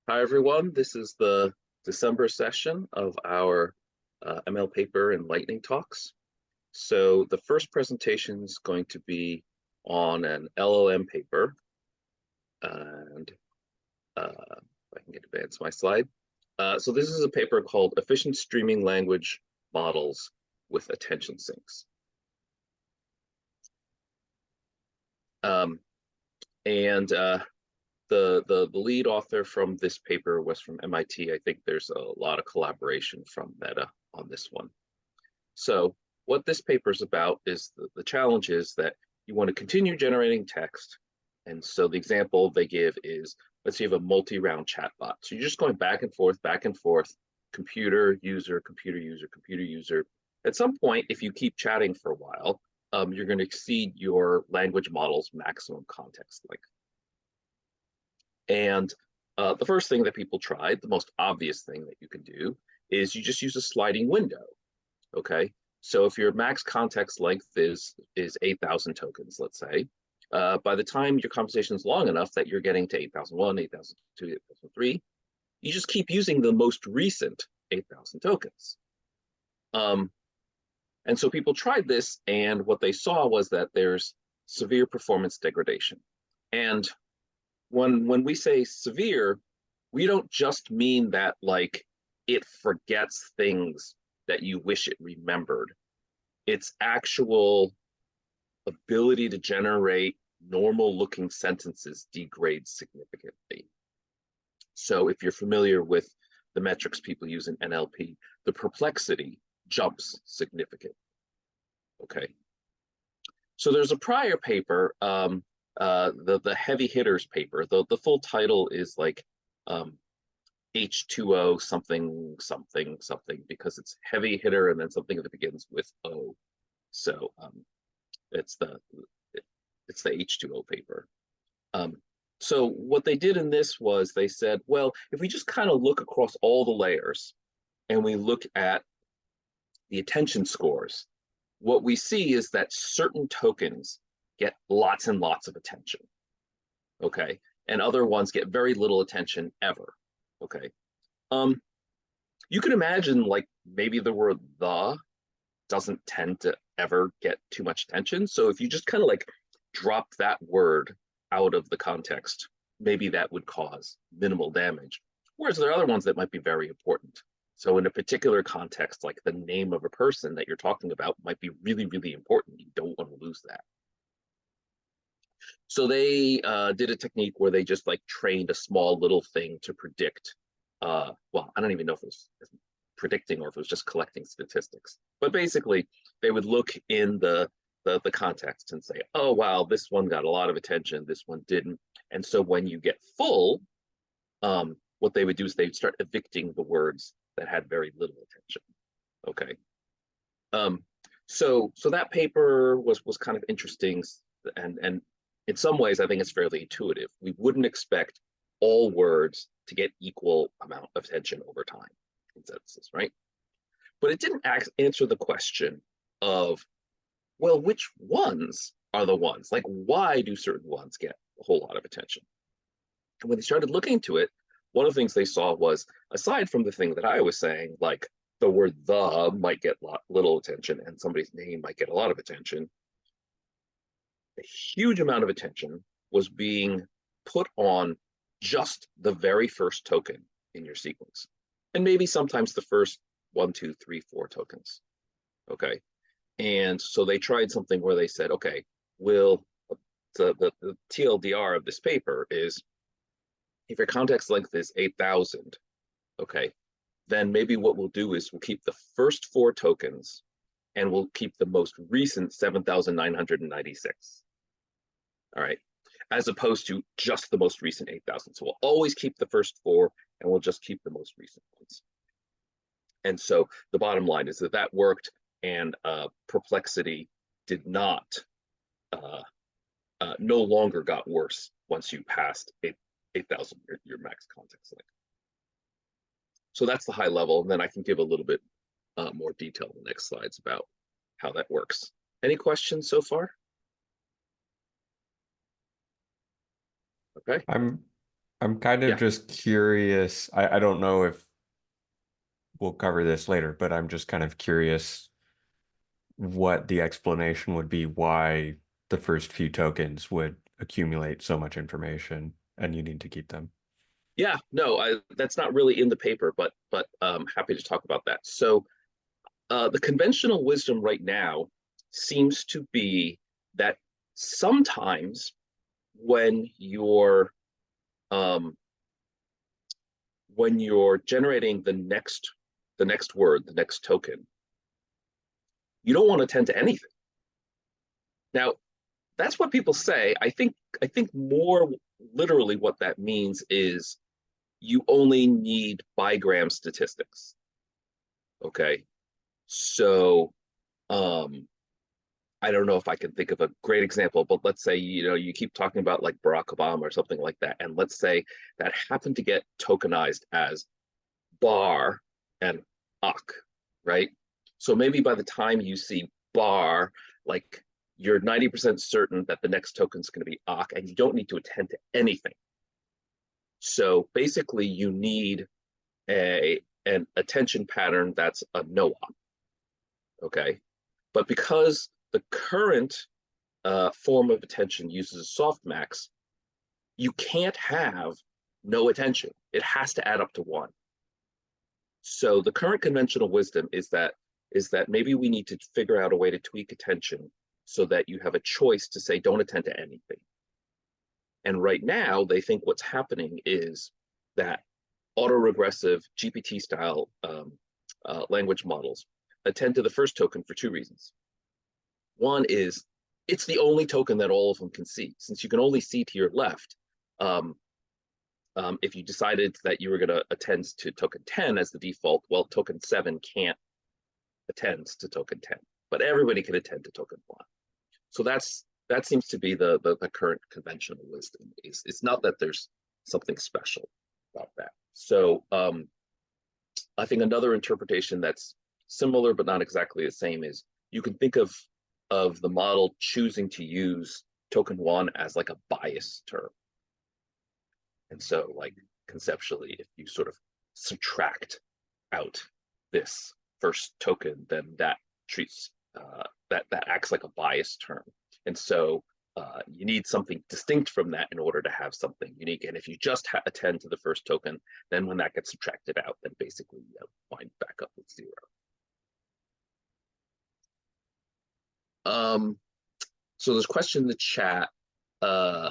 Hi, everyone. This is the December session of our ML paper and lightning talks. So the first presentation is going to be on an LLM paper. And if I can advance my slide. So this is a paper called Efficient Streaming Language Models with Attention Sinks. Um, and the lead author from this paper was from MIT. I think there's a lot of collaboration from Meta on this one. So what this paper is about is the challenge is that you want to continue generating text. And so the example they give is, let's say you have a multi-round chatbot. So you're just going back and forth, computer, user, computer, user, computer, user. At some point, if you keep chatting for a while, you're going to exceed your language model's maximum context length. And the first thing that people tried, the most obvious thing that you can do, is you just use a sliding window. Okay, so if your max context length is 8,000 tokens, let's say, by the time your conversation is long enough that you're getting to 8,001, 8,002, 8,003, you just keep using the most recent 8,000 tokens. And so people tried this, and what they saw was that there's severe performance degradation. And when we say severe, we don't just mean that like it forgets things that you wish it remembered. Its actual ability to generate normal looking sentences degrades significantly. So if you're familiar with the metrics people use in NLP, the perplexity jumps significantly. Okay. So there's a prior paper, the heavy hitters paper. The full title is like H2O something something something, because it's heavy hitter and then something that begins with O. So it's the H2O paper. So what they did in this was they said, well, if we just kind of look across all the layers and we look at the attention scores, what we see is that certain tokens get lots and lots of attention. Okay. And other ones get very little attention ever. Okay. You can imagine like maybe the word the doesn't tend to ever get too much attention. So if you just kind of like drop that word out of the context, maybe that would cause minimal damage. Whereas there are other ones that might be very important. So in a particular context, like the name of a person that you're talking about might be really, really important. You don't want to lose that. So they did a technique where they just like trained a small little thing to predict. Well, I don't even know if it was predicting or if it was just collecting statistics. But basically, they would look in the context and say, oh, wow, this one got a lot of attention, this one didn't. And so when you get full, what they would do is they'd start evicting the words that had very little attention. Okay. So that paper was kind of interesting, and in some ways, I think it's fairly intuitive. We wouldn't expect all words to get equal amount of attention over time in sentences, right? But it didn't answer the question of, well, which ones are the ones? Like, why do certain ones get a whole lot of attention? And when they started looking into it, one of the things they saw was, aside from the thing that I was saying, like the word the might get little attention and somebody's name might get a lot of attention, a huge amount of attention was being put on just the very first token in your sequence. And maybe sometimes the first 1, 2, 3, 4 tokens. Okay. And so they tried something where they said, okay, the TLDR of this paper is, if your context length is 8,000, okay, then maybe what we'll do is we'll keep the first 4 tokens and we'll keep the most recent 7,996. All right, as opposed to just the most recent 8,000. So we'll always keep the first 4 and we'll just keep the most recent ones. And so the bottom line is that worked, and perplexity did not, no longer got worse once you passed 8,000, your max context length. So that's the high level, and then I can give a little bit more detail in the next slides about how that works. Any questions so far? Okay. I'm I'm kind of Yeah, just curious. I don't know if we'll cover this later, but I'm just kind of curious what the explanation would be why the first few tokens would accumulate so much information and you need to keep them. yeah, no, that's not really in the paper, but happy to talk about that. So the conventional wisdom right now seems to be that sometimes when um, you're generating the next word, the next token, you don't want to attend to anything. Now, that's what people say. I think more literally what that means is you only need bigram statistics. Okay. So um I don't know if I can think of a great example, but let's say you keep talking about like Barack Obama or something like that, and let's say that happened to get tokenized as bar and uck, right? So maybe by the time you see bar, like you're 90% certain that the next token is going to be uck, and you don't need to attend to anything. So basically, you need an attention pattern that's a no op, okay? But because the current form of attention uses a softmax, you can't have no attention. It has to add up to one. So the current conventional wisdom is that maybe we need to figure out a way to tweak attention so that you have a choice to say don't attend to anything. And right now, they think what's happening is that autoregressive GPT style language models attend to the first token for two reasons. One is it's the only token that all of them can see. Since you can only see to your left, um, if you decided that you were going to attend to token 10 as the default, well, token 7 can't attend to token 10, but everybody can attend to token 1. So that seems to be the current conventional wisdom. It's not that there's something special about that. So I think another interpretation that's similar but not exactly the same is you can think of the model choosing to use token 1 as like a bias term. And so, like conceptually, if you sort of subtract out this first token, then that treats that acts like a bias term. And so you need something distinct from that in order to have something unique. And if you just attend to the first token, then when that gets subtracted out, then basically you wind back up with 0. Um, so there's a question in the chat. Uh,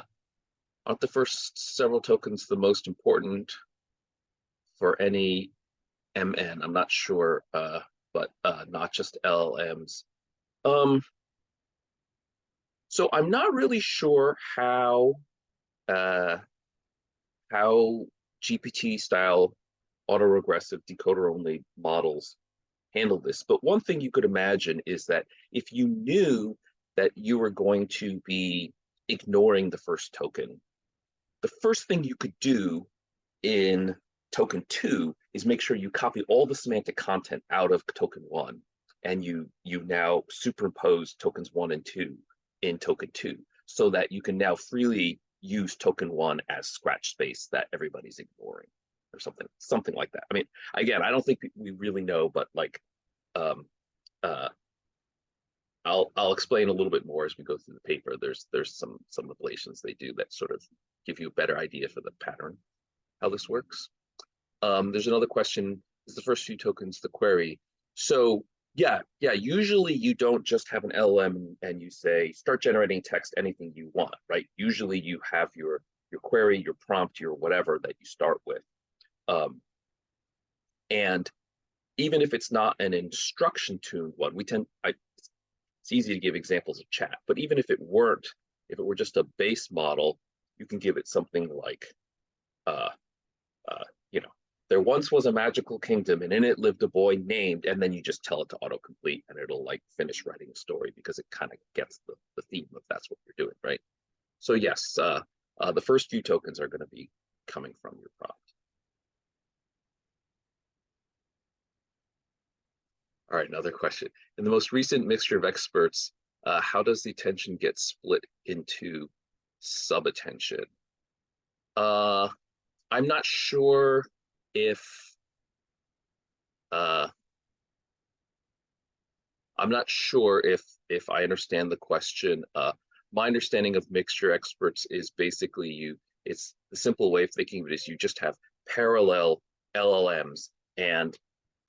aren't the first several tokens the most important for any MN? I'm not sure, but not just LLMs. Um, so I'm not really sure uh, how GPT style autoregressive decoder only models handle this. But one thing you could imagine is that if you knew that you were going to be ignoring the first token, the first thing you could do in token 2 is make sure you copy all the semantic content out of token 1, and you now superimpose tokens 1 and 2 in token 2 so that you can now freely use token 1 as scratch space that everybody's ignoring or something like that. I mean, again, I don't think we really know, but like um, uh, I'll explain a little bit more as we go through the paper. There's some ablations they do that sort of give you a better idea for the pattern, how this works. There's another question: is the first few tokens the query? So yeah. Usually you don't just have an LLM and you say start generating text anything you want, right? Usually you have your query, your prompt, your whatever that you start with, and even if it's not an instruction tuned one, it's easy to give examples of chat, but even if if it were just a base model, you can give it something like, uh, uh, you know, there once was a magical kingdom and in it lived a boy named, and then you just tell it to autocomplete and it'll like finish writing a story because it kind of gets the theme if that's what you're doing, right? So yes, the first few tokens are going to be coming from your prompt. All right, another question. In the most recent mixture of experts, how does the attention get split into sub-attention? I'm not sure if uh, I'm not sure if I understand the question. My understanding of mixture experts is basically it's the simple way of thinking of it is you just have parallel LLMs, and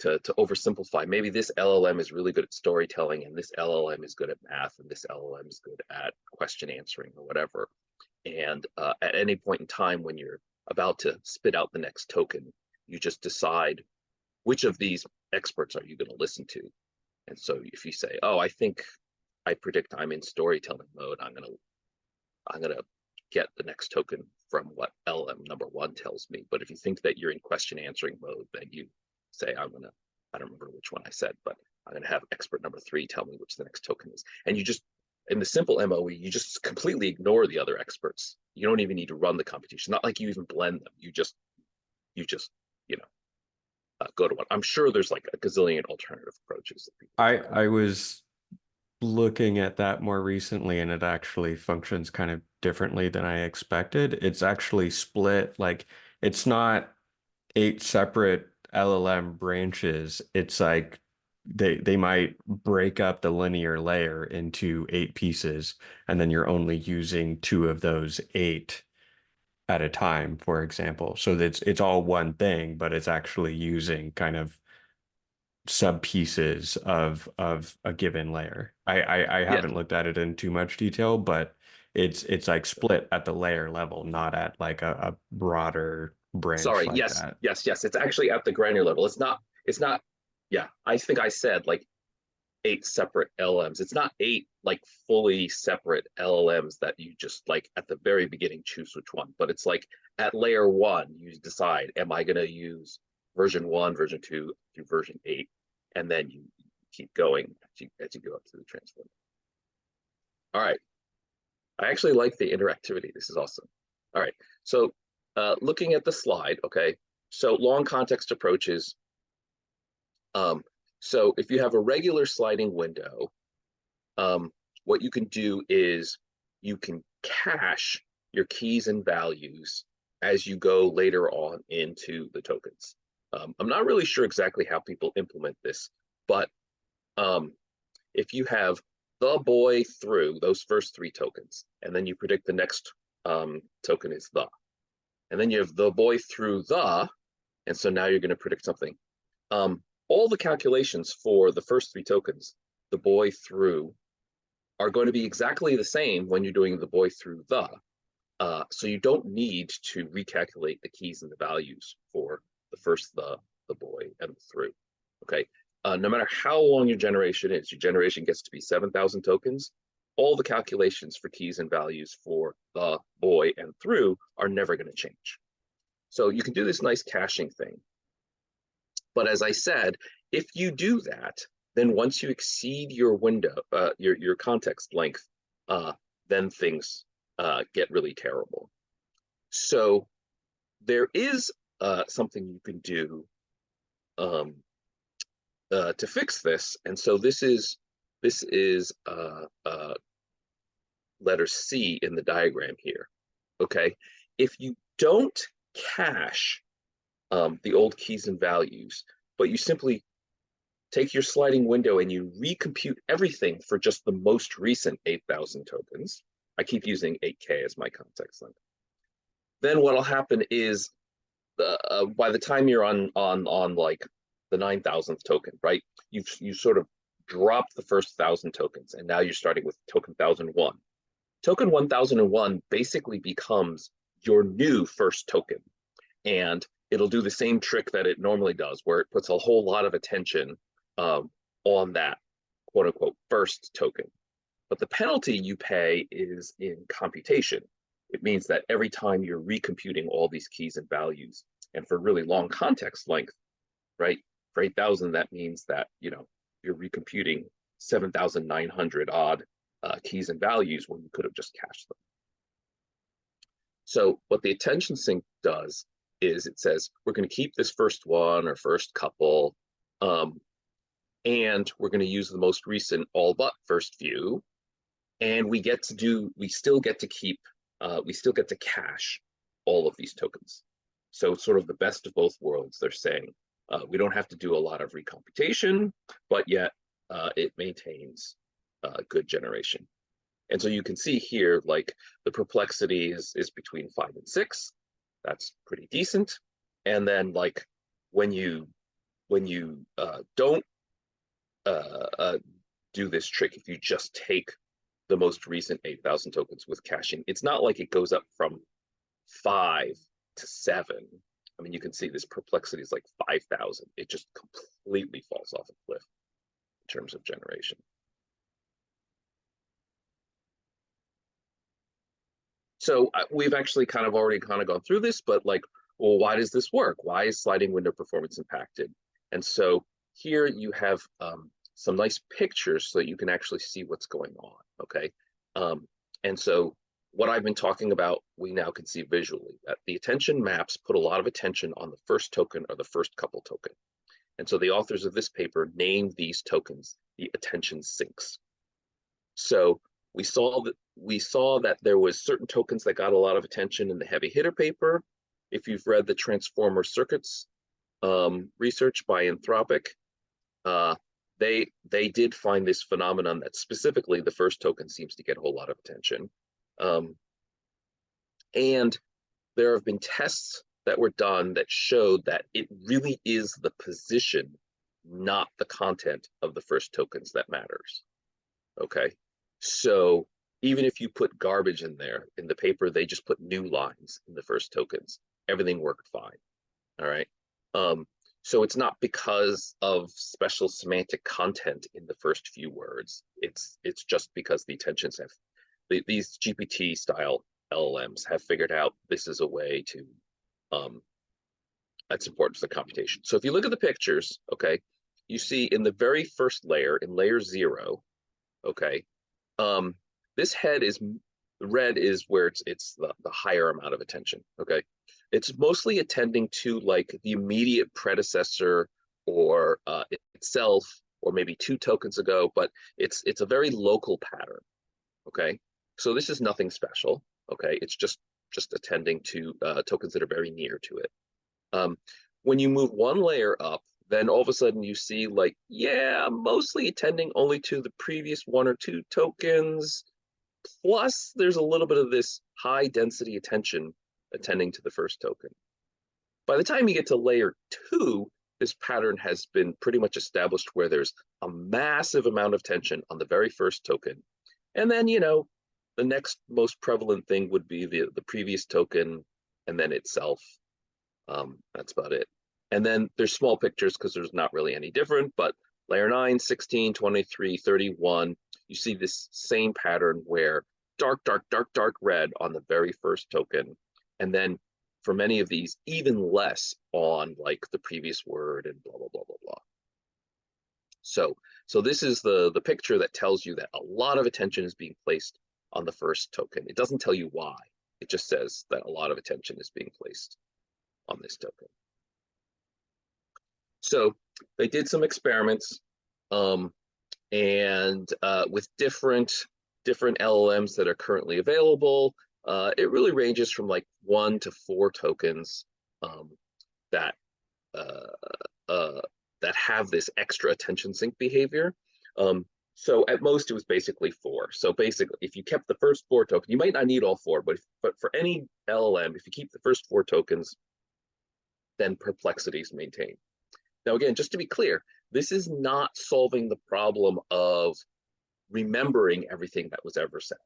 to oversimplify, maybe this LLM is really good at storytelling, and this LLM is good at math, and this LLM is good at question answering or whatever. And at any point in time when you're about to spit out the next token, you just decide which of these experts are you going to listen to. And so if you say, oh, I predict I'm in storytelling mode, I'm gonna get the next token from what LM number one tells me. But if you think that you're in question answering mode, then you say, I don't remember which one I said, but I'm gonna have expert number three tell me which the next token is. And you just, in the simple MOE, you just completely ignore the other experts. You don't even need to run the computation. Not like you even blend them. You just, you know, go to one. I'm sure there's like a gazillion alternative approaches that people try. I was looking at that more recently, and it actually functions kind of differently than I expected. It's actually split, like it's not 8 separate LLM branches. It's like they might break up the linear layer into 8 pieces, and then you're only using 2 of those 8 at a time, for example. So it's all one thing, but it's actually using kind of sub pieces of a given layer. I Yeah. haven't looked at it in too much detail, but it's like split at the layer level, not at like a broader branch Sorry. like Yes. that. Yes. Yes. It's actually at the granular level. It's not. It's not. Yeah. I think I said like 8 separate LLMs. It's not 8 like fully separate LLMs that you just like at the very beginning choose which one. But it's like at layer one, you decide, am I going to use version one, version two, through version 8, and then you keep going as you go up to the transform. All right. I actually like the interactivity. This is awesome. All right. So looking at the slide, okay. So long context approaches. Um, so if you have a regular sliding window, what you can do is you can cache your keys and values as you go later on into the tokens. I'm not really sure exactly how people implement this, but if you have the boy through those first 3 tokens, and then you predict the next token is the, and then you have the boy through the, and so now you're going to predict something. All the calculations for the first 3 tokens, the boy through, are going to be exactly the same when you're doing the boy through the. So you don't need to recalculate the keys and the values for the first, the boy, and the through. Okay. No matter how long your generation is, your generation gets to be 7,000 tokens. All the calculations for keys and values for the boy and through are never going to change. So you can do this nice caching thing. But as I said, if you do that, then once you exceed your window, your context length, then things get really terrible. So there is something you can do to fix this, and so this is letter C in the diagram here. Okay, if you don't cache the old keys and values, but you simply take your sliding window and you recompute everything for just the most recent 8,000 tokens. I keep using 8K as my context length. Then what'll happen is by the time you're on like the 9,000th token, right? You sort of dropped the first 1,000 tokens, and now you're starting with token 1,001. Token 1,001 basically becomes your new first token, and it'll do the same trick that it normally does, where it puts a whole lot of attention on that quote unquote first token. But the penalty you pay is in computation. It means that every time you're recomputing all these keys and values, and for really long context length, right? For 8,000, that means that you're recomputing 7,900 odd keys and values when you could have just cached them. So what the attention sink does is it says, we're going to keep this first one or first couple, and we're going to use the most recent all but first few, and we still get to keep, we still get to cache all of these tokens. So it's sort of the best of both worlds. They're saying we don't have to do a lot of recomputation, but yet it maintains good generation. And so you can see here, like the perplexity is between 5 and 6. That's pretty decent. And then like when you don't do this trick, if you just take the most recent 8,000 tokens with caching, it's not like it goes up from 5 to 7. I mean, you can see this perplexity is like 5,000. It just completely falls off a cliff in terms of generation. So we've actually kind of already kind of gone through this, but like, well, why does this work? Why is sliding window performance impacted? And so here you have some nice pictures so that you can actually see what's going on, okay? And so what I've been talking about, we now can see visually that the attention maps put a lot of attention on the first token or the first couple token. And so the authors of this paper named these tokens the attention sinks. So we saw that there was certain tokens that got a lot of attention in the heavy hitter paper. If you've read the transformer circuits research by Anthropic, they did find this phenomenon that specifically the first token seems to get a whole lot of attention. And there have been tests that were done that showed that it really is the position, not the content of the first tokens that matters. Okay. So even if you put garbage in there in the paper, they just put new lines in the first tokens. Everything worked fine. All right. So it's not because of special semantic content in the first few words. It's just because the attentions have these GPT style LLMs have figured out this is a way to that's important for the computation. So if you look at the pictures, okay, you see in the very first layer, in layer 0, okay, this head is red is where it's the higher amount of attention. Okay, it's mostly attending to like the immediate predecessor or itself, or maybe 2 tokens ago, but it's a very local pattern. Okay, so this is nothing special. Okay, it's just attending to tokens that are very near to it. When you move one layer up, then all of a sudden you see like, yeah, mostly attending only to the previous 1 or 2 tokens. Plus, there's a little bit of this high density attention attending to the first token. By the time you get to layer 2, this pattern has been pretty much established where there's a massive amount of tension on the very first token. And then, you know, the next most prevalent thing would be the previous token and then itself. That's about it. And then there's small pictures because there's not really any different, but layer 9, 16, 23, 31, you see this same pattern where dark, dark, dark, dark red on the very first token. And then for many of these, even less on like the previous word and blah, blah, blah, blah, blah. So this is the picture that tells you that a lot of attention is being placed on the first token. It doesn't tell you why. It just says that a lot of attention is being placed on this token. So they did some experiments and with different LLMs that are currently available. It really ranges from like 1 to 4 tokens that have this extra attention sink behavior. So at most it was basically 4. So basically, if you kept the first 4 tokens, you might not need all 4, but for any LLM, if you keep the first 4 tokens, then perplexity is maintained. Now, again, just to be clear, this is not solving the problem of remembering everything that was ever said.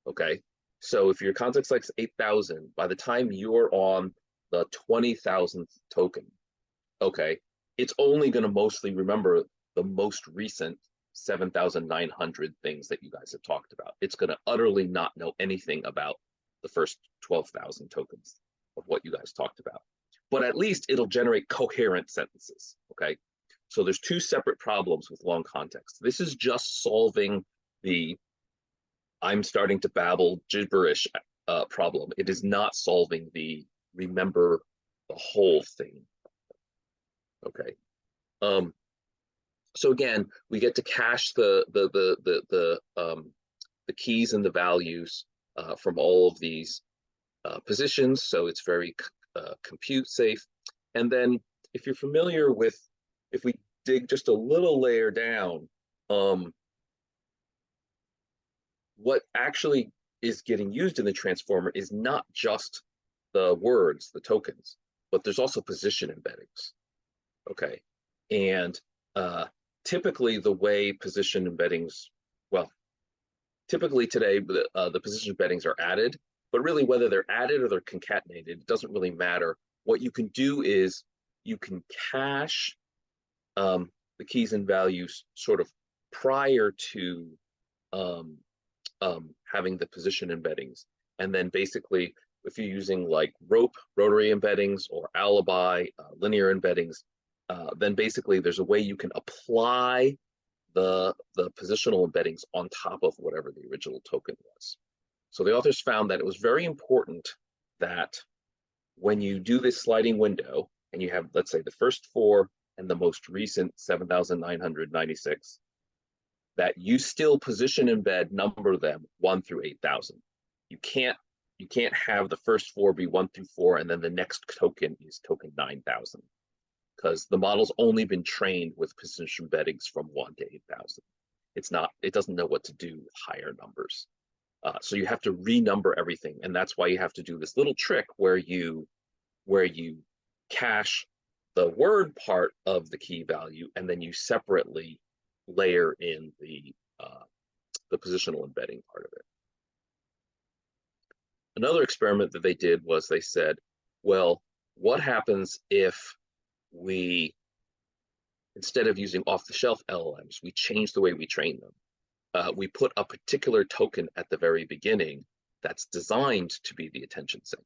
Okay, so if your context like 8,000, by the time you're on the 20,000th token, okay, it's only going to mostly remember the most recent 7,900 things that you guys have talked about. It's going to utterly not know anything about the first 12,000 tokens of what you guys talked about. But at least it'll generate coherent sentences, okay? So there's 2 separate problems with long context. This is just solving the I'm starting to babble gibberish problem. It is not solving the remember the whole thing, okay? So again, we get to cache the keys and the values from all of these positions. So it's very compute safe. And then if you're familiar with, if we dig just a little layer down, what actually is getting used in the transformer is not just the words, the tokens, but there's also position embeddings. Okay. And typically the way position embeddings, well, typically today the position embeddings are added, but really whether they're added or they're concatenated, it doesn't really matter. What you can do is you can cache the keys and values sort of prior to having the position embeddings. And then basically, if you're using like rope, rotary embeddings, or alibi, linear embeddings, then basically there's a way you can apply the positional embeddings on top of whatever the original token was. So the authors found that it was very important that when you do this sliding window and you have, let's say, the first four and the most recent 7,996, that you still position embed number them 1 through 8,000. You can't have the first four be 1 through 4 and then the next token is token 9,000, because the model's only been trained with position embeddings from 1 to 8,000. It doesn't know what to do with higher numbers. So you have to renumber everything, and that's why you have to do this little trick where you cache the word part of the key value, and then you separately layer in the positional embedding part of it. Another experiment that they did was they said, well, what happens if we, instead of using off-the-shelf LLMs, we change the way we train them? We put a particular token at the very beginning that's designed to be the attention sink.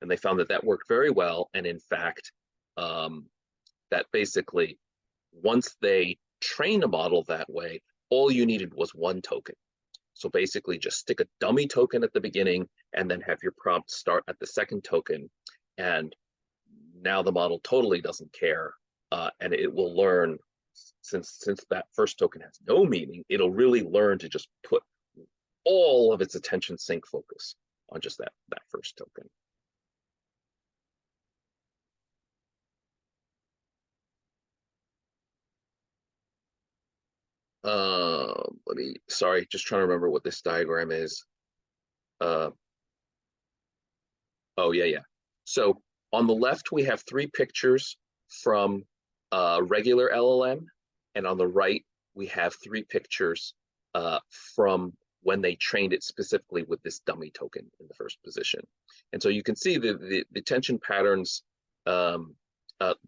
And they found that that worked very well. And in fact, that basically, once they trained a model that way, all you needed was one token. So basically just stick a dummy token at the beginning and then have your prompt start at the second token. And now the model totally doesn't care. And it will learn, since that first token has no meaning, it'll really learn to just put all of its attention sink focus on just that first token. Sorry, just trying to remember what this diagram is. Oh yeah. So on the left, we have 3 pictures from regular LLM, and on the right, we have 3 pictures from when they trained it specifically with this dummy token in the first position. And so you can see the attention patterns,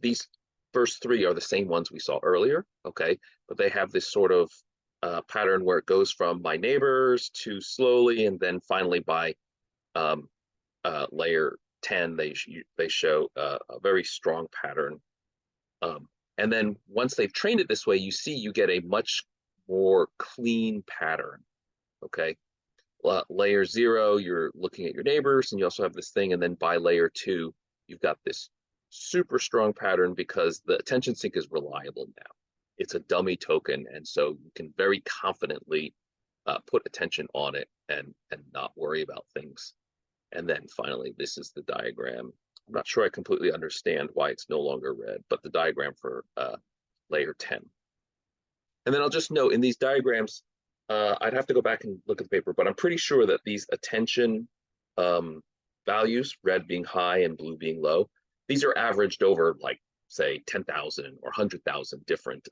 these first 3 are the same ones we saw earlier, okay? But they have this sort of pattern where it goes from my neighbors to slowly, and then finally by layer 10, they show a very strong pattern. And then once they've trained it this way, you get a much more clean pattern, okay? Layer 0, you're looking at your neighbors, and you also have this thing, and then by layer 2, you've got this super strong pattern because the attention sink is reliable now. It's a dummy token, and so you can very confidently put attention on it and not worry about things. And then finally, this is the diagram. I'm not sure I completely understand why it's no longer red, but the diagram for layer 10. And then I'll just note in these diagrams, I'd have to go back and look at the paper, but I'm pretty sure that these attention values, red being high and blue being low, these are averaged over, like, say, 10,000 or 100,000 different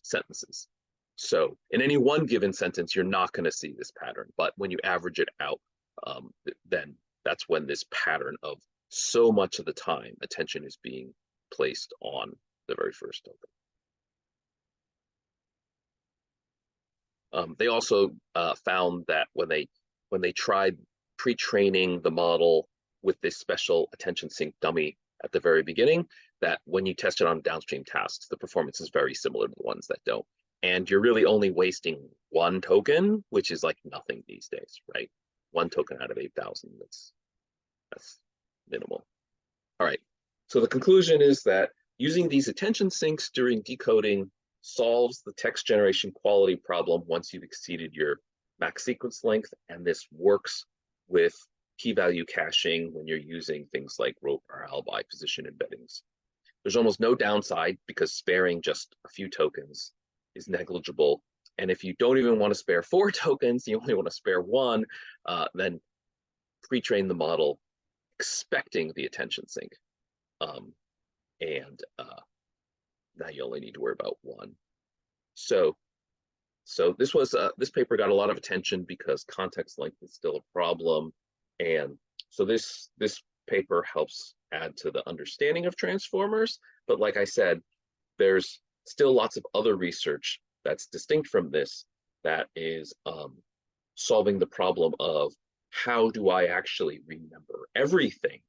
sentences. So in any one given sentence, you're not going to see this pattern. But when you average it out, then that's when this pattern of so much of the time attention is being placed on the very first token. They also found that when they tried pre-training the model with this special attention sink dummy at the very beginning, that when you test it on downstream tasks, the performance is very similar to the ones that don't. And you're really only wasting one token, which is like nothing these days, right? One token out of 8,000, that's minimal. All right, so the conclusion is that using these attention sinks during decoding solves the text generation quality problem once you've exceeded your max sequence length, and this works with key value caching when you're using things like rope or alibi position embeddings. There's almost no downside because sparing just a few tokens is negligible. And if you don't even want to spare 4 tokens, you only want to spare 1, then pre-train the model expecting the attention sink. And now you only need to worry about 1. So this paper got a lot of attention because context length is still a problem. And so this paper helps add to the understanding of transformers. But like I said, there's still lots of other research that's distinct from this that is solving the problem of how do I actually remember everything?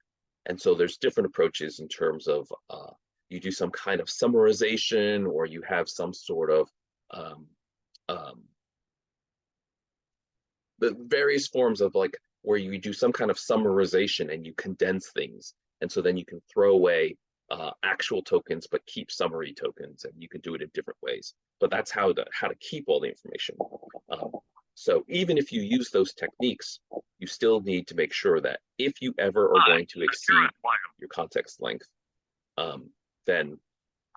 And so there's different approaches in terms of you do some kind of summarization, or you have some sort of the various forms of like where you do some kind of summarization and you condense things. And so then you can throw away actual tokens, but keep summary tokens, and you can do it in different ways. But that's how to keep all the information. So even if you use those techniques, you still need to make sure that if you ever are going to exceed your context length, then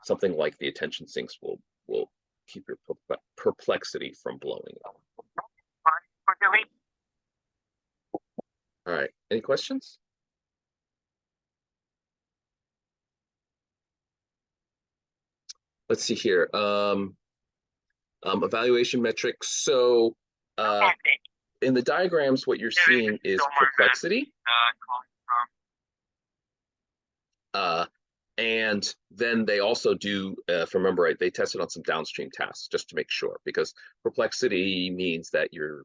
something like the attention sinks will keep your perplexity from blowing up. All right, any questions? Let's see here. Evaluation metrics. So in the diagrams, what you're seeing is perplexity. And then they also do, if I remember right, they tested on some downstream tasks just to make sure, because perplexity means that you're,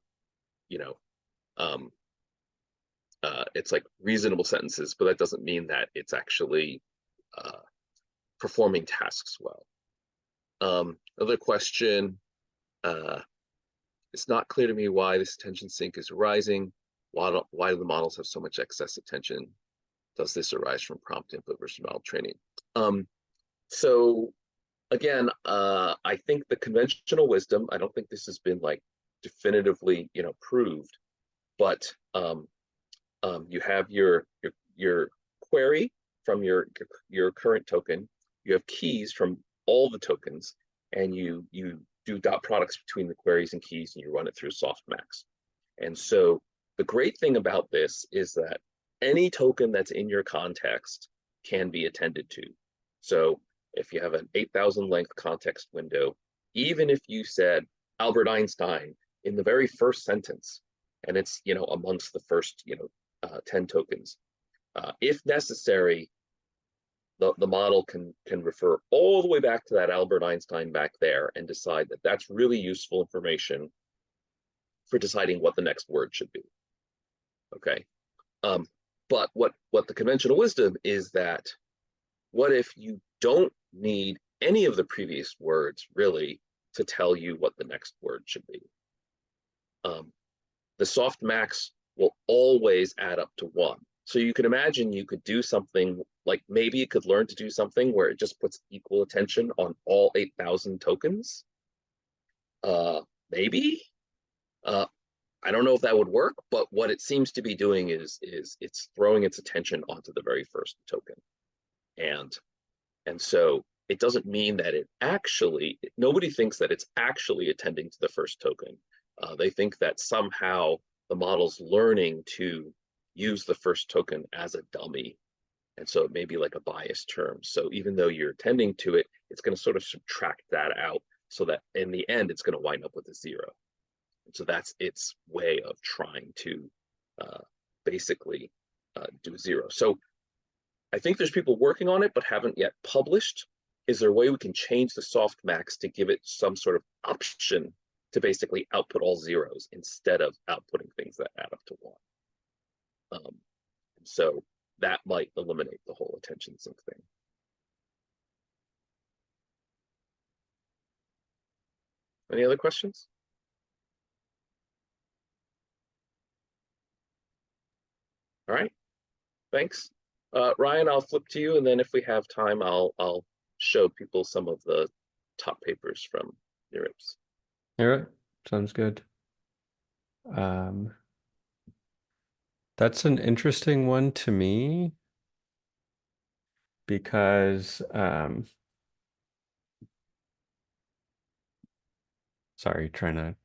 it's like reasonable sentences, but that doesn't mean that it's actually performing tasks well. Another question, it's not clear to me why this attention sink is rising. Why do the models have so much excess attention? Does this arise from prompt input versus model training? So again, I think the conventional wisdom, I don't think this has been like definitively, proved, but you have your query from your current token, you have keys from all the tokens, and you do dot products between the queries and keys, and you run it through softmax. And so the great thing about this is that any token that's in your context can be attended to. So if you have an 8,000 length context window, even if you said Albert Einstein in the very first sentence, and it's amongst the first 10 tokens, if necessary, the model can refer all the way back to that Albert Einstein back there and decide that that's really useful information for deciding what the next word should be. Okay. But what the conventional wisdom is that what if you don't need any of the previous words really to tell you what the next word should be? The softmax will always add up to 1. So you can imagine you could do something like maybe it could learn to do something where it just puts equal attention on all 8,000 tokens. Maybe. I don't know if that would work, but what it seems to be doing is it's throwing its attention onto the very first token. And so it doesn't mean that nobody thinks that it's actually attending to the first token. They think that somehow the model's learning to use the first token as a dummy. And so it may be like a bias term. So even though you're attending to it, it's going to sort of subtract that out so that in the end, it's going to wind up with a 0. And so that's its way of trying to basically do 0. So I think there's people working on it, but haven't yet published. Is there a way we can change the softmax to give it some sort of option to basically output all zeros instead of outputting things that add up to 1? So that might eliminate the whole attention sink thing. Any other questions? All right, thanks. Ryan, I'll flip to you, and then if we have time, I'll show people some of the top papers from NeurIPS. All right, sounds good. That's an interesting one to me because, sorry, trying to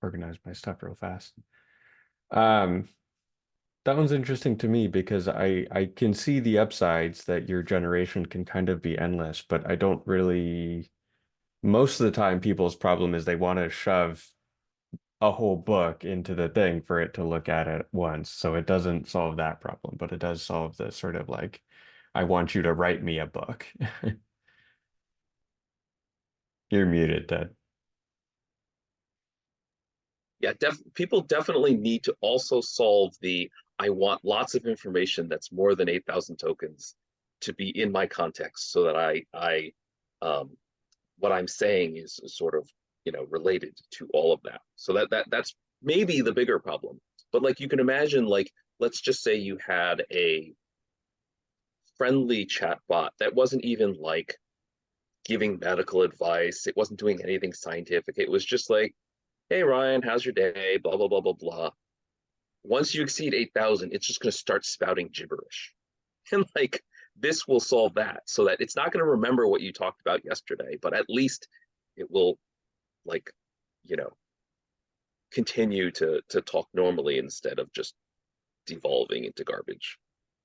organize my stuff real fast. Um, that one's interesting to me because I can see the upsides that your generation can kind of be endless, but I don't really. Most of the time, people's problem is they want to shove a whole book into the thing for it to look at it once. So it doesn't solve that problem, but it does solve the sort of like, I want you to write me a book. You're muted, Ted. Yeah, people definitely need to also solve the I want lots of information that's more than 8,000 tokens to be in my context so that um, what I'm saying is sort of, related to all of that. So that's maybe the bigger problem. But like you can imagine, like, let's just say you had a friendly chatbot that wasn't even like giving medical advice. It wasn't doing anything scientific. It was just like, hey Ryan, how's your day? Blah blah blah blah blah. Once you exceed 8,000, it's just going to start spouting gibberish. And like this will solve that so that it's not going to remember what you talked about yesterday, but at least it will like, you know, continue to talk normally instead of just devolving into garbage.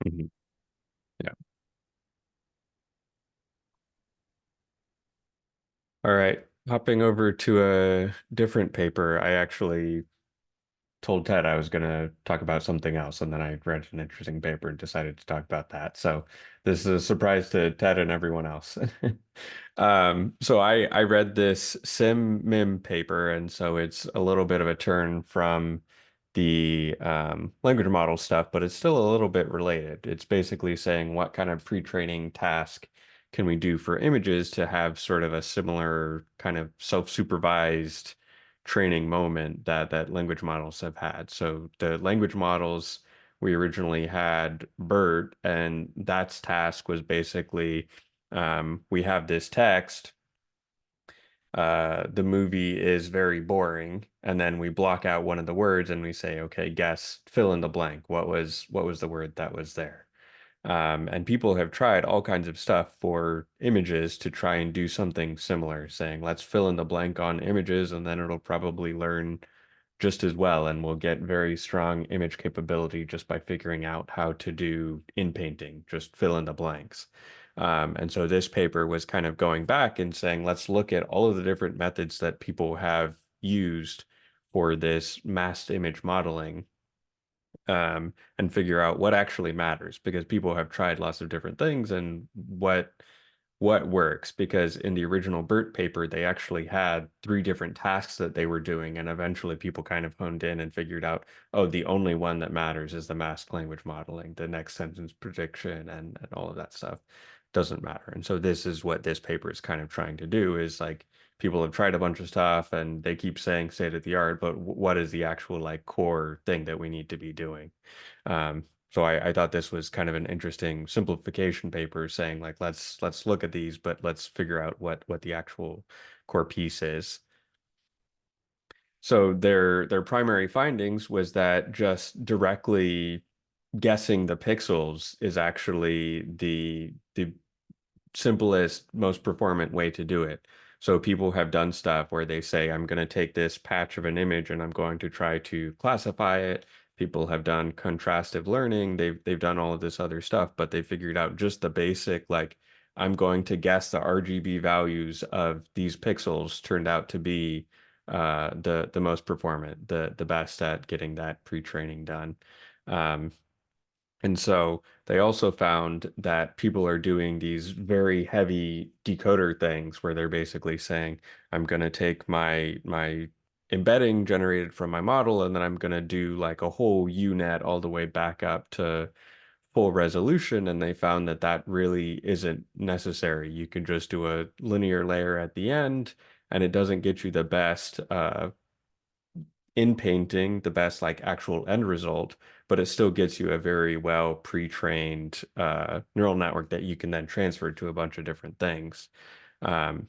Mhm. Yeah. All right. Hopping over to a different paper, I actually told Ted I was going to talk about something else, and then I read an interesting paper and decided to talk about that. So this is a surprise to Ted and everyone else. So I read this sim paper, and so it's a little bit of a turn from the language model stuff, but it's still a little bit related. It's basically saying what kind of pre-training task can we do for images to have sort of a similar kind of self-supervised training moment that language models have had. So the language models we originally had BERT, and that's task was basically we have this text. The movie is very boring, and then we block out one of the words and we say, okay, guess, fill in the blank. What was the word that was there? And people have tried all kinds of stuff for images to try and do something similar, saying, let's fill in the blank on images, and then it'll probably learn just as well, and we'll get very strong image capability just by figuring out how to do in painting, just fill in the blanks. And so this paper was kind of going back and saying, let's look at all of the different methods that people have used for this masked image modeling, and figure out what actually matters because people have tried lots of different things and what works because in the original BERT paper they actually had three different tasks that they were doing and eventually people kind of honed in and figured out, oh, the only one that matters is the masked language modeling, the next sentence prediction and all of that stuff doesn't matter. And so this is what this paper is kind of trying to do is like people have tried a bunch of stuff and they keep saying state of the art, but what is the actual like core thing that we need to be doing? So I thought this was kind of an interesting simplification paper saying like let's look at these, but let's figure out what the actual core piece is. So their primary findings was that just directly guessing the pixels is actually the simplest, most performant way to do it. So people have done stuff where they say, I'm going to take this patch of an image and I'm going to try to classify it. People have done contrastive learning. They've done all of this other stuff, but they figured out just the basic, like, I'm going to guess the RGB values of these pixels turned out to be the most performant, the best at getting that pre-training done. Um, and so they also found that people are doing these very heavy decoder things where they're basically saying, I'm going to take my embedding generated from my model, and then I'm going to do like a whole UNet all the way back up to full resolution. And they found that that really isn't necessary. You can just do a linear layer at the end, and it doesn't get you the best in painting the best like actual end result, but it still gets you a very well pre-trained neural network that you can then transfer to a bunch of different things. Um,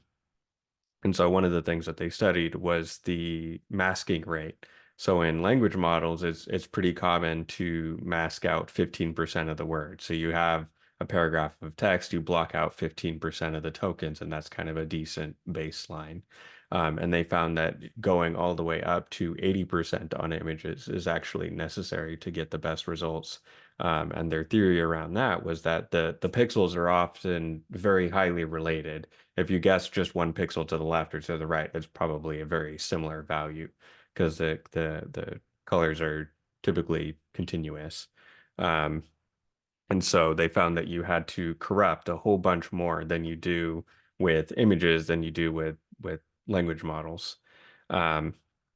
and so one of the things that they studied was the masking rate. So in language models, it's pretty common to mask out 15% of the word. So you have a paragraph of text, you block out 15% of the tokens, and that's kind of a decent baseline. And they found that going all the way up to 80% on images is actually necessary to get the best results. And their theory around that was that the pixels are often very highly related. If you guess just one pixel to the left or to the right, it's probably a very similar value because the colors are typically continuous. Um, and so they found that you had to corrupt a whole bunch more than you do with images than you do with language models. Um,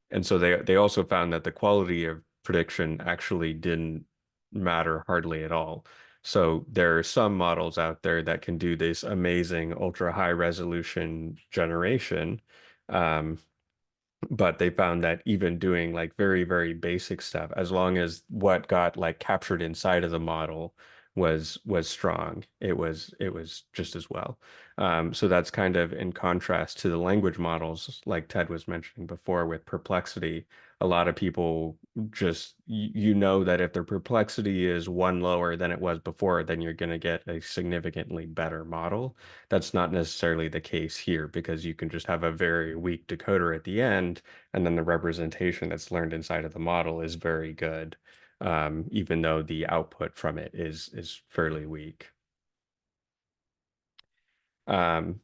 and so they also found that the quality of prediction actually didn't matter hardly at all. So there are some models out there that can do this amazing ultra high resolution generation. Um, but they found that even doing like very, very basic stuff, as long as what got like captured inside of the model was strong, it was just as well. So that's kind of in contrast to the language models, like Ted was mentioning before with perplexity. A lot of people just you know that if their perplexity is one lower than it was before, then you're going to get a significantly better model. That's not necessarily the case here because you can just have a very weak decoder at the end, and then the representation that's learned inside of the model is very good, even though the output from it is fairly weak. Um,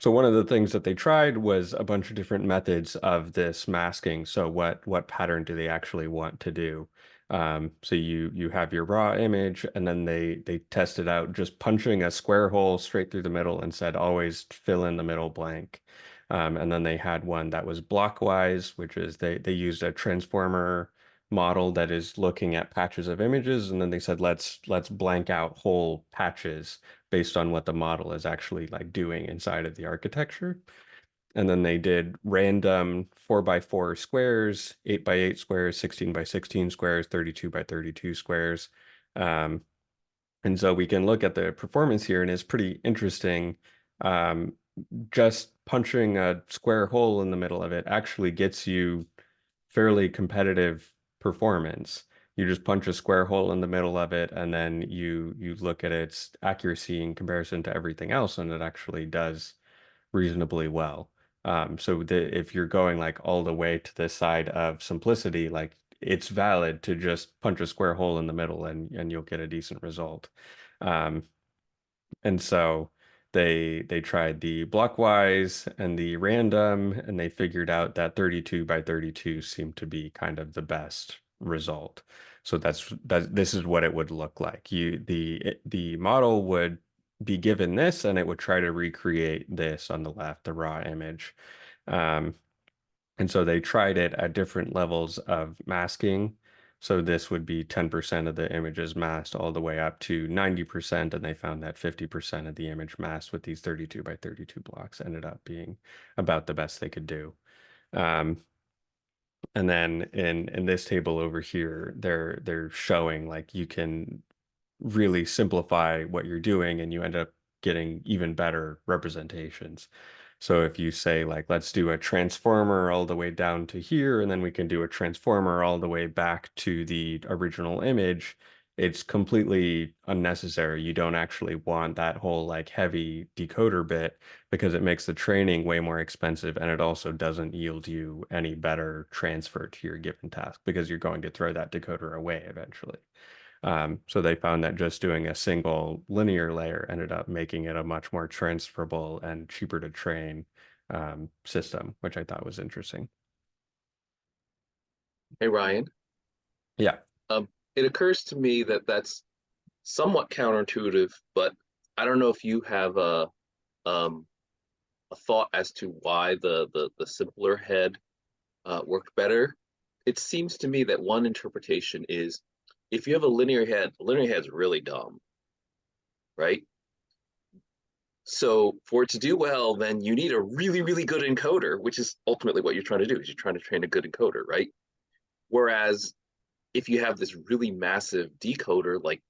so one of the things that they tried was a bunch of different methods of this masking. So what pattern do they actually want to do? So you have your raw image, and then they tested out just punching a square hole straight through the middle and said always fill in the middle blank. And then they had one that was blockwise, which is they used a transformer model that is looking at patches of images, and then they said let's blank out whole patches based on what the model is actually like doing inside of the architecture. And then they did random 4 by 4 squares, 8 by 8 squares, 16 by 16 squares, 32 by 32 squares. Um, and so we can look at the performance here, and it's pretty interesting. Um, just punching a square hole in the middle of it actually gets you fairly competitive performance. You just punch a square hole in the middle of it, and then you look at its accuracy in comparison to everything else, and it actually does reasonably well. So if you're going like all the way to the side of simplicity, like it's valid to just punch a square hole in the middle and you'll get a decent result. Um, and so they tried the blockwise and the random, and they figured out that 32 by 32 seemed to be kind of the best result. So this is what it would look like. The model would be given this, and it would try to recreate this on the left, the raw image. Um, and so they tried it at different levels of masking. So this would be 10% of the images masked all the way up to 90%. And they found that 50% of the image masked with these 32 by 32 blocks ended up being about the best they could do. Um, and then in this table over here, they're showing like you can really simplify what you're doing and you end up getting even better representations. So if you say like, let's do a transformer all the way down to here, and then we can do a transformer all the way back to the original image, it's completely unnecessary. You don't actually want that whole like heavy decoder bit because it makes the training way more expensive, and it also doesn't yield you any better transfer to your given task because you're going to throw that decoder away eventually. So they found that just doing a single linear layer ended up making it a much more transferable and cheaper to train system, which I thought was interesting. Hey, Ryan. Yeah. Um, it occurs to me that that's somewhat counterintuitive, but I don't know if you have um, a thought as to why the simpler head worked better. It seems to me that one interpretation is if you have a linear head's really dumb, right? So for it to do well, then you need a really, really good encoder, which is ultimately what you're trying to do, is you're trying to train a good encoder, right? Whereas if you have this really massive decoder, like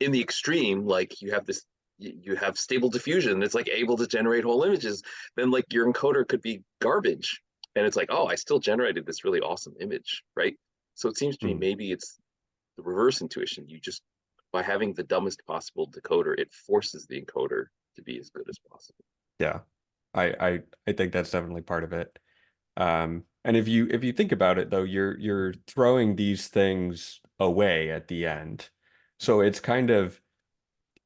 in the extreme, like you have stable diffusion, it's like able to generate whole images, then like your encoder could be garbage. and it's like, oh, I still generated this really awesome image, right? So it seems to me Mhm. maybe it's the reverse intuition. You just, by having the dumbest possible decoder, it forces the encoder to be as good as possible. Yeah, I think that's definitely part of it. And if you think about it though, you're throwing these things away at the end. So it's kind of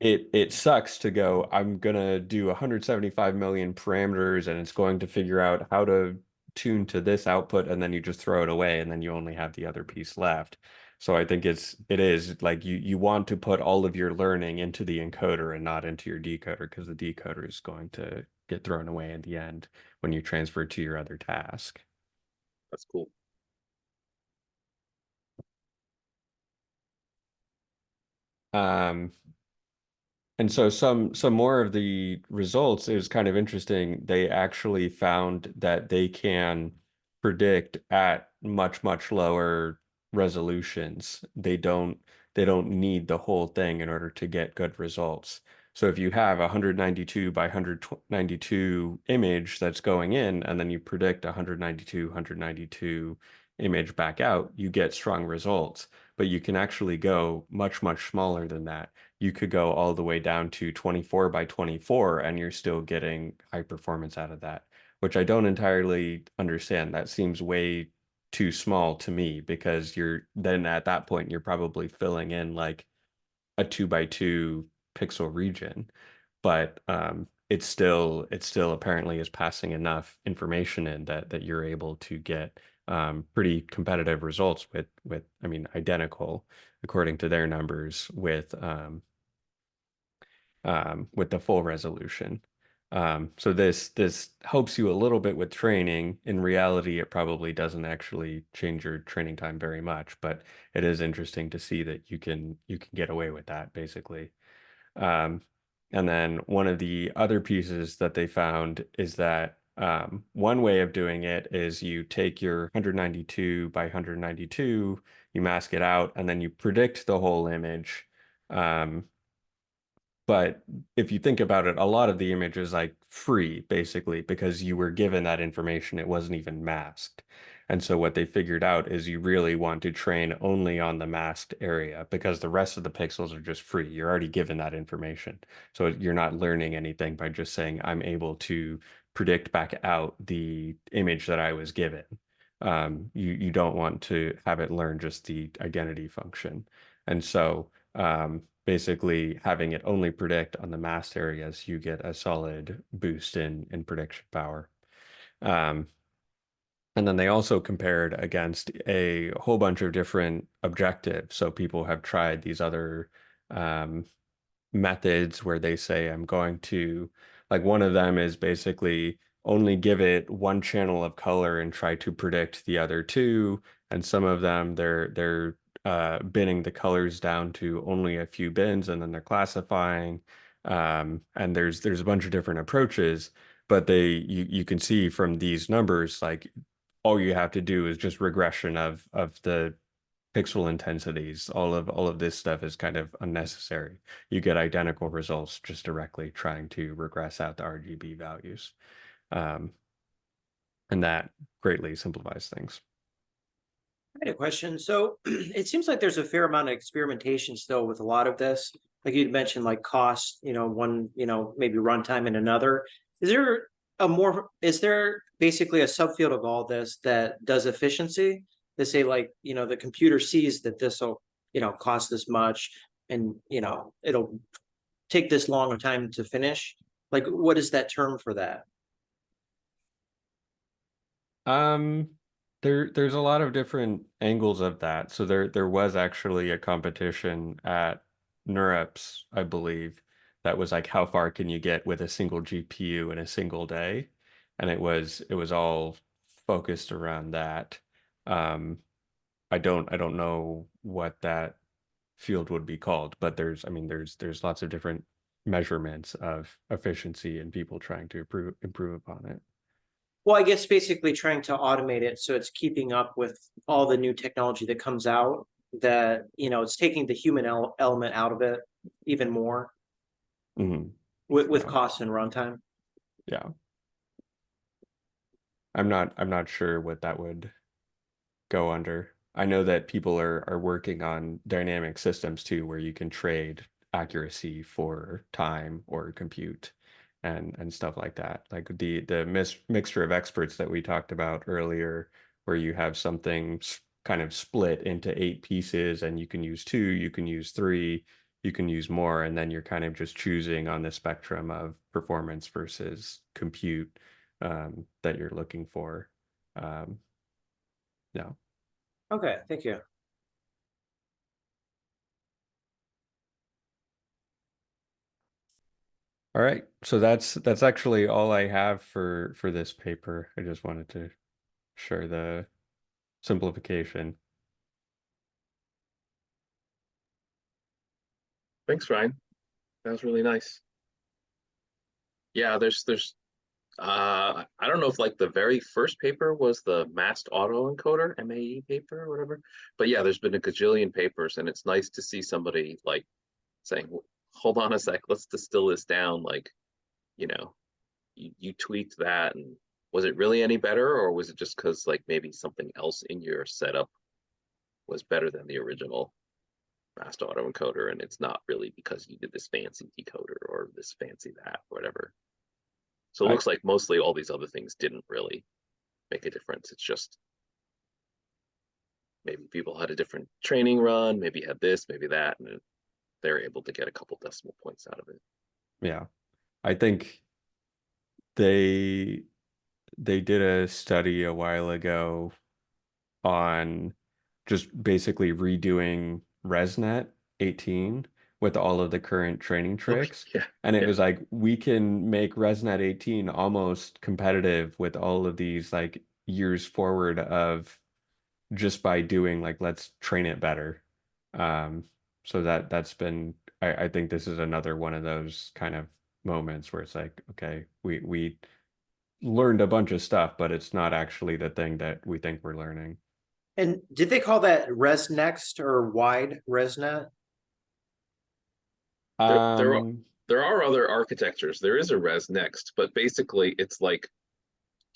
it sucks to go, I'm gonna do 175 million parameters and it's going to figure out how to tune to this output, and then you just throw it away and then you only have the other piece left. So I think it is like you want to put all of your learning into the encoder and not into your decoder, because the decoder is going to get thrown away in the end when you transfer to your other task. That's cool. Um, And so some more of the results is kind of interesting. They actually found that they can predict at much lower resolutions. They don't need the whole thing in order to get good results. So if you have a 192 by 192 image that's going in, and then you predict 192 image back out, you get strong results. But you can actually go much smaller than that. You could go all the way down to 24 by 24 and you're still getting high performance out of that, which I don't entirely understand. That seems way too small to me, because you're then at that point you're probably filling in like a 2 by 2 pixel region, but it still apparently is passing enough information in that you're able to get pretty competitive results with I mean identical according to their numbers with the full resolution. So this helps you a little bit with training. In reality, it probably doesn't actually change your training time very much, but it is interesting to see that you can get away with that basically. Um, and then one of the other pieces that they found is that one way of doing it is you take your 192 by 192, you mask it out, and then you predict the whole image. Um, but if you think about it, a lot of the image is like free, basically, because you were given that information. It wasn't even masked. And so what they figured out is you really want to train only on the masked area, because the rest of the pixels are just free. You're already given that information. So you're not learning anything by just saying, I'm able to predict back out the image that I was given. You don't want to have it learn just the identity function. And so basically having it only predict on the masked areas, you get a solid boost in prediction power. Um, and then they also compared against a whole bunch of different objectives. So people have tried these other um, methods where they say, I'm going to, like one of them is basically only give it one channel of color and try to predict the other two. And some of them they're binning the colors down to only a few bins, and then they're classifying. And there's a bunch of different approaches, but you can see from these numbers, like all you have to do is just regression of the pixel intensities. All of this stuff is kind of unnecessary. You get identical results just directly trying to regress out the RGB values. Um, and that greatly simplifies things. I had a question. So it seems like there's a fair amount of experimentation still with a lot of this. Like you'd mentioned, like cost, one, maybe runtime in another. Is there basically a subfield of all this that does efficiency? They say like, the computer sees that this will, cost this much and, it'll take this long a time to finish. Like, what is that term for that? Um, there's a lot of different angles of that. So there was actually a competition at NeurIPS, I believe, that was like how far can you get with a single GPU in a single day? And it was all focused around that. Um, I don't know what that field would be called, but I mean there's lots of different measurements of efficiency and people trying to improve upon it. Well, I guess basically trying to automate it so it's keeping up with all the new technology that comes out, that, it's taking the human element out of it even more Hmm. with Yeah, cost and runtime. yeah. I'm not sure what that would go under. I know that people are working on dynamic systems too, where you can trade accuracy for time or compute and stuff like that. Like the mixture of experts that we talked about earlier, where you have something kind of split into 8 pieces, and you can use 2, you can use 3, you can use more, and then you're kind of just choosing on the spectrum of performance versus compute that you're looking for. No. Okay, thank you. All right, so that's actually all I have for this paper. I just wanted to share the simplification. Thanks, Ryan. That was really nice. Yeah, there's I don't know if like the very first paper was the masked autoencoder, MAE paper or whatever. But yeah, there's been a gajillion papers, and it's nice to see somebody like saying, hold on a sec, let's distill this down. Like, you know, you tweaked that, and was it really any better, or was it just because like maybe something else in your setup was better than the original masked autoencoder, and it's not really because you did this fancy decoder or this fancy that, or whatever. So it I looks like mostly all these other things didn't really make a difference. It's just maybe people had a different training run, maybe had this, maybe that, and they're able to get a couple decimal points out of it. Yeah, I think they they did a study a while ago on just basically redoing ResNet 18 with all of the current training Oh, tricks. yeah, And it yeah. was like, we can make ResNet 18 almost competitive with all of these like years forward of just by doing like, let's train it better. Um, so that's been, I think this is another one of those kind of moments where it's like, okay, we learned a bunch of stuff, but it's not actually the thing that we think we're learning. And did they call that ResNext or wide ResNet? There, there are Um, there are other architectures. There is a Res Next, but basically it's like,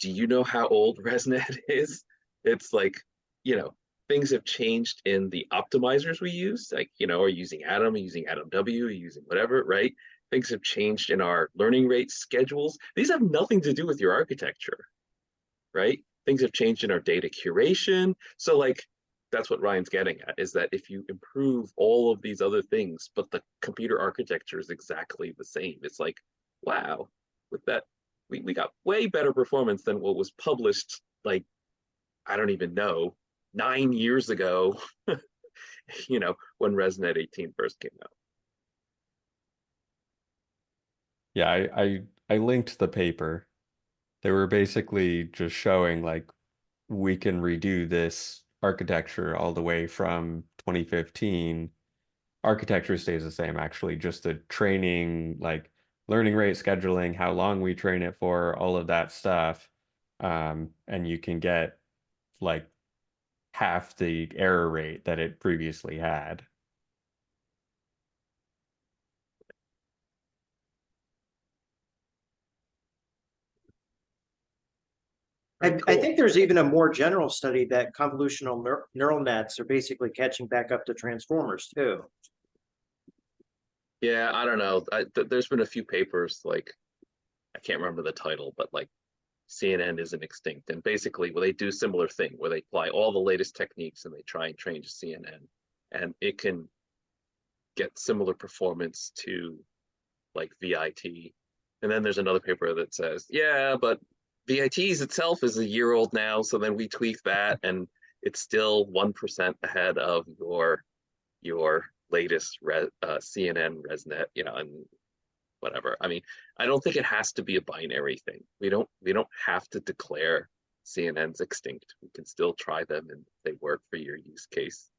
do you know how old ResNet is? It's like, you know, things have changed in the optimizers we use. Like, you know, are you using Atom, are you using Atom W, are you using whatever, right? Things have changed in our learning rate schedules. These have nothing to do with your architecture, right? Things have changed in our data curation. So like that's what Ryan's getting at, is that if you improve all of these other things, but the computer architecture is exactly the same, it's like, wow, with that, we got way better performance than what was published, like, I don't even know, 9 years ago, you know, when ResNet 18 first came out. yeah, I linked the paper. They were basically just showing like we can redo this architecture all the way from 2015. Architecture stays the same, actually, just the training, like learning rate scheduling, how long we train it for, all of that stuff. And you can get like half the error rate that it previously had. Very I cool. think there's even a more general study that convolutional neural nets are basically catching back up to transformers too. Yeah, I don't know. There's been a few papers, like, I can't remember the title, but like CNN isn't extinct. And basically, well, they do similar thing where they apply all the latest techniques and they try and train to CNN, and it can get similar performance to like VIT. And then there's another paper that says, yeah, but VIT's itself is a year old now, so then we tweak that, and it's still 1% ahead of your latest CNN ResNet, you know, and whatever. I mean, I don't think it has to be a binary thing. We don't have to declare CNNs extinct. We can still try them, and if they work for your use case,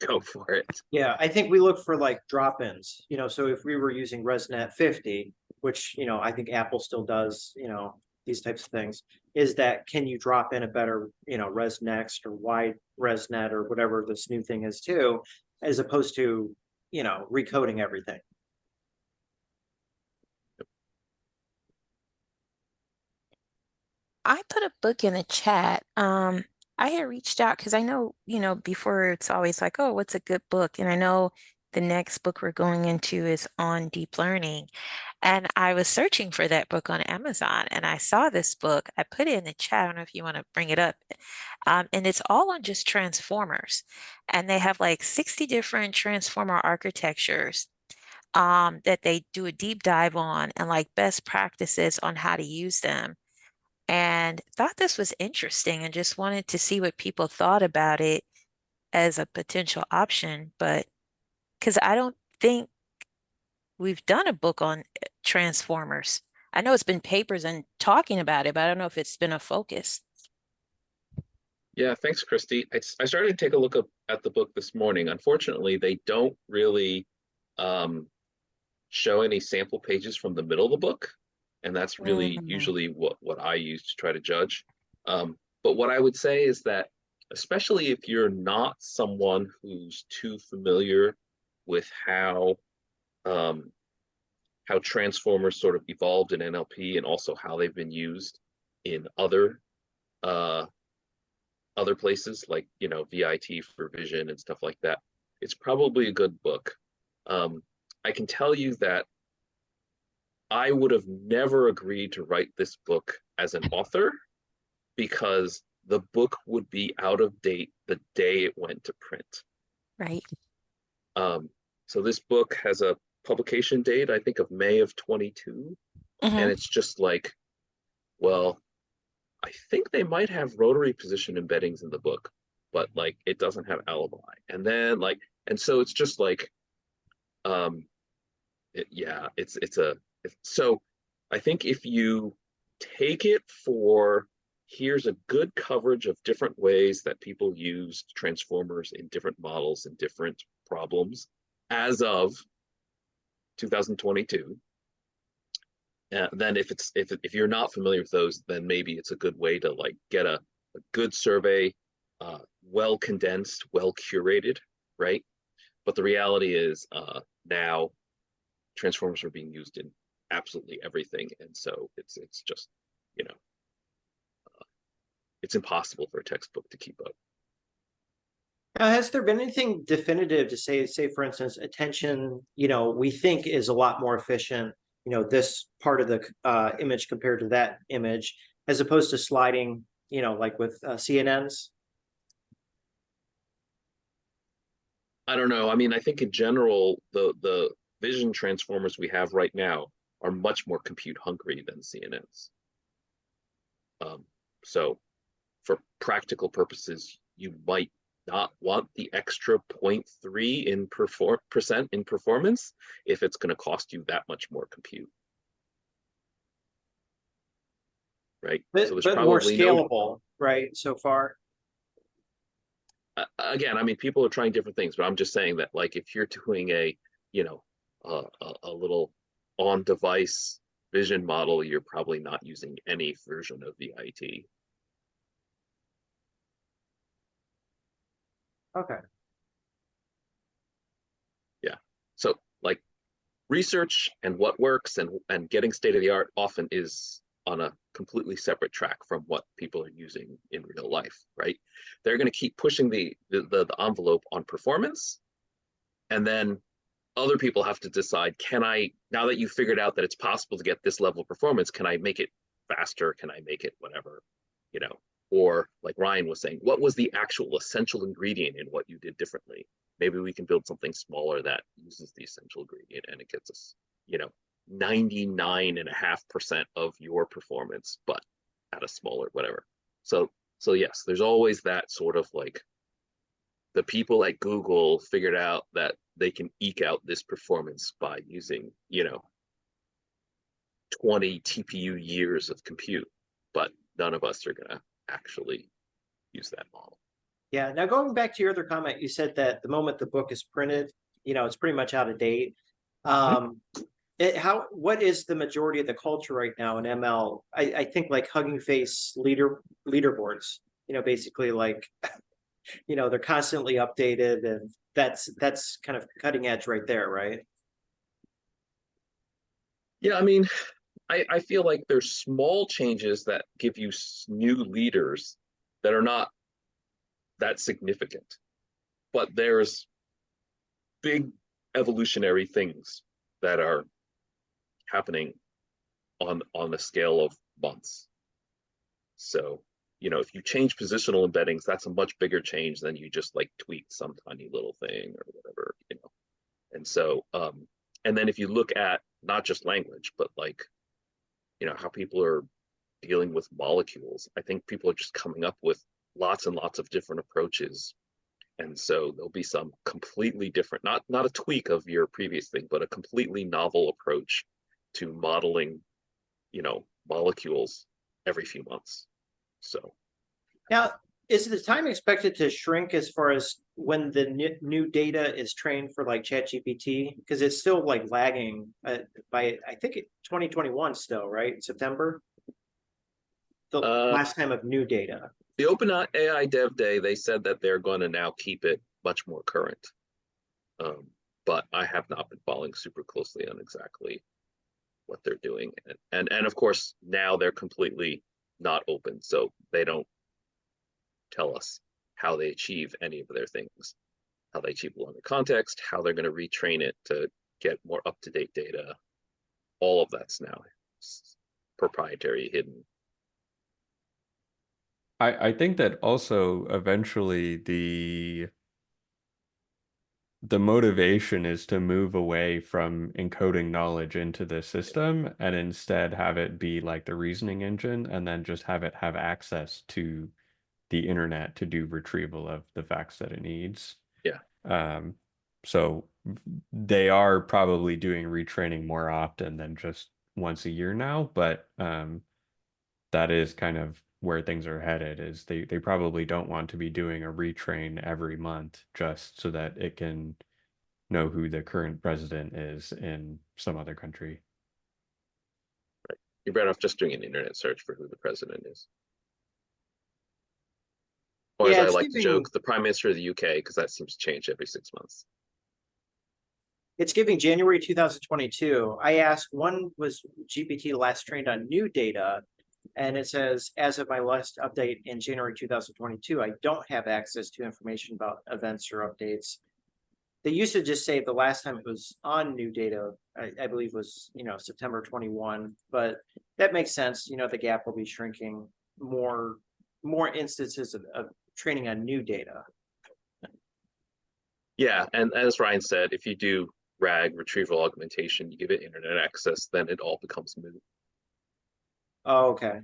go for it. Yeah, I think we look for like drop-ins, so if we were using ResNet 50, which, I think Apple still does, these types of things, is that can you drop in a better, ResNext or wide ResNet or whatever this new thing is too, as opposed to, recoding everything. I put a book in the chat. I had reached out because I know, before it's always like, oh, what's a good book? And I know the next book we're going into is on deep learning. And I was searching for that book on Amazon and I saw this book. I put it in the chat. I don't know if you want to bring it up. And it's all on just transformers. And they have like 60 different transformer architectures that they do a deep dive on and like best practices on how to use them. And thought this was interesting and just wanted to see what people thought about it as a potential option. But because I don't think we've done a book on Transformers. I know it's been papers and talking about it, but I don't know if it's been a focus. Yeah, thanks, Christy. I started to take a look at the book this morning. Unfortunately, they don't really show any sample pages from the middle of the book, and that's really Mm, usually what I use to try to judge. But what I would say is that, especially if you're not someone who's too familiar with how transformers sort of evolved in NLP and also how they've been used in uh, other places like VIT for vision and stuff like that, it's probably a good book. I can tell you that I would have never agreed to write this book as an author because the book would be out of date the day it went to print. right. So this book has a publication date, I think, of May of 22, Hmm. and it's just like, well, I think they might have rotary position embeddings in the book, but like it doesn't have alibi. And then and so it's just like, um, yeah, so I think if you take it for here's a good coverage of different ways that people used transformers in different models and different problems as of 2022. Then if you're not familiar with those, then maybe it's a good way to like get a good survey, well condensed, well curated, right? But the reality is now transformers are being used in absolutely everything, and so it's just you know it's impossible for a textbook to keep up. Now, has there been anything definitive to say, for instance, attention, we think is a lot more efficient, this part of the image compared to that image, as opposed to sliding, like with CNNs? I don't know. I mean, I think in general, the vision transformers we have right now are much more compute hungry than CNNs. So for practical purposes, you might not want the extra 0.3 in percent in performance if it's going to cost you that much more compute. Right. But, So there's but more probably no, scalable, right, so far? again, I mean, people are trying different things, but I'm just saying that like if you're doing you know, a little on device vision model, you're probably not using any version of VIT. Okay. Yeah. So like research and what works and getting state of the art often is on a completely separate track from what people are using in real life, right? They're going to keep pushing the envelope on performance, and then other people have to decide, can I, now that you've figured out that it's possible to get this level of performance, can I make it faster? Can I make it whatever, you know? Or like Ryan was saying, what was the actual essential ingredient in what you did differently? Maybe we can build something smaller that uses the essential ingredient and it gets us, 99.5% of your performance, but at a smaller whatever. So yes, there's always that sort of like the people at Google figured out that they can eke out this performance by using, 20 TPU years of compute, but none of us are going to actually use that model. Yeah. Now, going back to your other comment, you said that the moment the book is printed, it's pretty much out of date. What is the majority of the culture right now in ML? I think like Hugging Face leaderboards, basically like, they're constantly updated, and that's kind of cutting edge right there, right? Yeah, I mean, I feel like there's small changes that give you new leaders that are not that significant, but there's big evolutionary things that are happening on the scale of months. So, you know, if you change positional embeddings, that's a much bigger change than you just like tweak some tiny little thing or whatever, you know. And so, and then if you look at not just language, but like, you know, how people are dealing with molecules, I think people are just coming up with lots and lots of different approaches. And so there'll be some completely different, not a tweak of your previous thing, but a completely novel approach to modeling, you know, molecules every few months. So Now, is the time expected to shrink as far as when the new data is trained for like ChatGPT? Because it's still like lagging by, I think, 2021 still, right? September? The last time of new data. the OpenAI Dev Day, they said that they're going to now keep it much more current. But I have not been following super closely on exactly what they're doing. And of course, now they're completely not open. So they don't tell us how they achieve any of their things, how they achieve longer context, how they're going to retrain it to get more up-to-date data. All of that's now proprietary, hidden. I think that also eventually the motivation is to move away from encoding knowledge into the system and instead have it be like the reasoning engine and then just have it have access to the internet to do retrieval of the facts that it needs. Yeah. So they are probably doing retraining more often than just once a year now, but that is kind of where things are headed, is they probably don't want to be doing a retrain every month just so that it can know who the current president is in some other country. Right. You're better off just doing an internet search for who the president is. Or Yeah, as I it's like to giving- joke, the prime minister of the UK, because that seems to change every 6 months. It's giving January 2022. I asked, when was GPT last trained on new data? And it says, as of my last update in January 2022, I don't have access to information about events or updates. They used to just say the last time it was on new data, I believe was, you know, September 21, but that makes sense. You know, the gap will be shrinking, more instances of training on new data. Yeah, and as Ryan said, if you do RAG, retrieval augmentation, you give it internet access, then it all becomes moot. Oh, okay.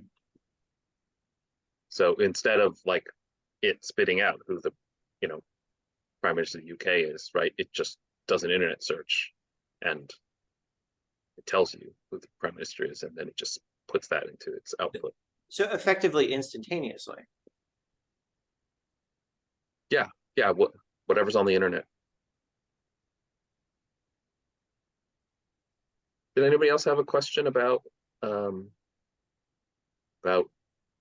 So instead of like it spitting out who the, you know, prime minister of the UK is, right? It just does an internet search and it tells you who the prime minister is, and then it just puts that into its output. So effectively instantaneously. Yeah, whatever's on the internet. Did anybody else have a question about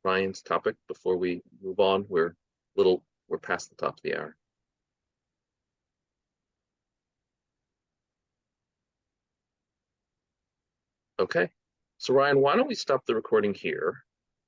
Ryan's topic before we move on? We're past the top of the hour. Okay, so Ryan, why don't we stop the recording here?